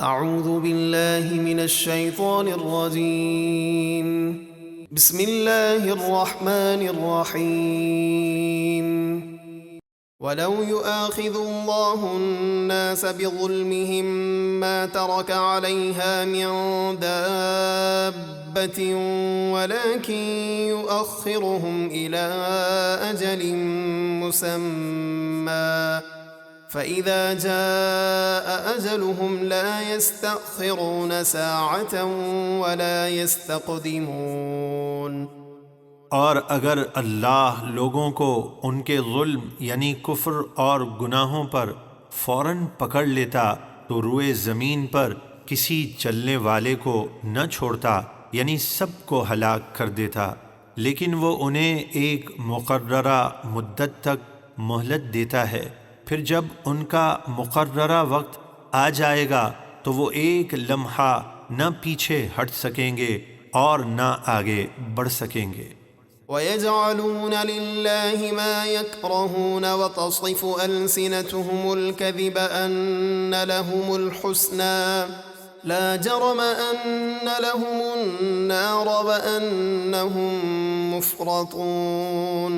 اعوذ باللہ من الشیطان الرجیم بسم اللہ الرحمن الرحیم ولو يؤاخذ الله الناس بظلمهم ما ترك عليها من دابة ولكن يؤخرهم إلى أجل مسمى فإذا جاء أجلهم لا يستأخرون ساعة ولا يستقدمون۔ اور اگر اللہ لوگوں کو ان کے ظلم یعنی کفر اور گناہوں پر فوراً پکڑ لیتا تو روئے زمین پر کسی چلنے والے کو نہ چھوڑتا، یعنی سب کو ہلاک کر دیتا، لیکن وہ انہیں ایک مقررہ مدت تک مہلت دیتا ہے، پھر جب ان کا مقررہ وقت آ جائے گا تو وہ ایک لمحہ نہ پیچھے ہٹ سکیں گے اور نہ آگے بڑھ سکیں گے۔ وَيَجْعَلُونَ لِلَّهِ مَا يَكْرَهُونَ وَتَصِفُ أَلْسِنَتُهُمُ الْكَذِبَ أَنَّ لَهُمُ الْحُسْنَى لَا جَرَمَ أَنَّ لَهُمُ النَّارَ وَأَنَّهُمْ مُفْرَطُونَ۔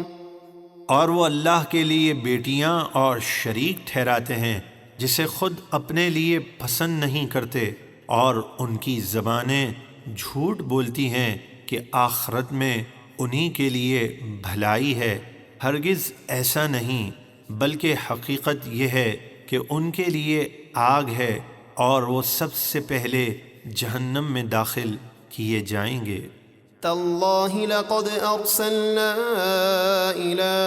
اور وہ اللہ کے لیے بیٹیاں اور شریک ٹھہراتے ہیں جسے خود اپنے لیے پسند نہیں کرتے، اور ان کی زبانیں جھوٹ بولتی ہیں کہ آخرت میں انہی کے لیے بھلائی ہے۔ ہرگز ایسا نہیں، بلکہ حقیقت یہ ہے کہ ان کے لیے آگ ہے اور وہ سب سے پہلے جہنم میں داخل کیے جائیں گے۔ تاللہ لقد ارسلنا الى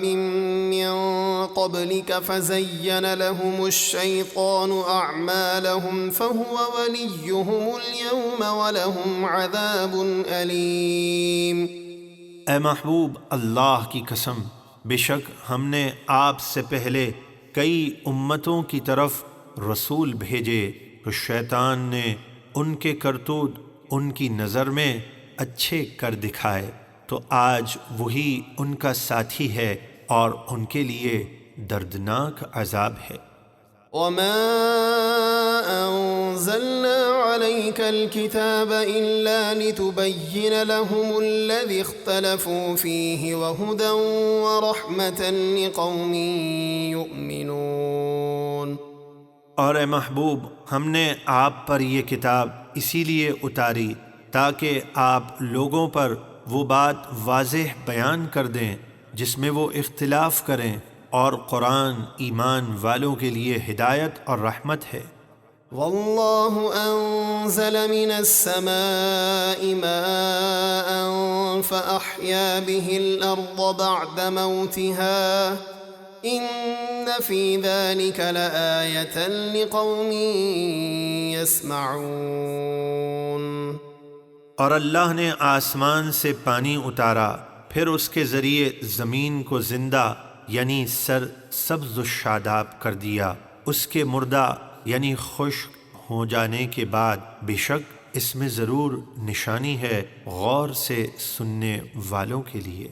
من قبلك فزین لهم الشیطان اعمالهم فهو ولیهم اليوم ولهم عذاب علیم۔ اے محبوب، اللہ کی قسم، بے شک ہم نے آپ سے پہلے کئی امتوں کی طرف رسول بھیجے تو شیطان نے ان کے کرتوت ان کی نظر میں اچھے کر دکھائے، تو آج وہی ان کا ساتھی ہے اور ان کے لیے دردناک عذاب ہے۔ وما انزلنا عليك الكتاب الا لتبين لهم الذي اختلفوا فيه وهدى ورحمة لقوم يؤمنون۔ اور اے محبوب، ہم نے آپ پر یہ کتاب اسی لیے اتاری تاکہ آپ لوگوں پر وہ بات واضح بیان کر دیں جس میں وہ اختلاف کریں، اور قرآن ایمان والوں کے لیے ہدایت اور رحمت ہے۔ واللہ انزل من السماء ماء فأحیا به الارض بعد موتها ان فی ذلک لآیۃ لقوم یسمعون۔ اور اللہ نے آسمان سے پانی اتارا، پھر اس کے ذریعے زمین کو زندہ یعنی سر سبز و شاداب کر دیا، اس کے مردہ یعنی خشک ہو جانے کے بعد، بے شک اس میں ضرور نشانی ہے غور سے سننے والوں کے لیے۔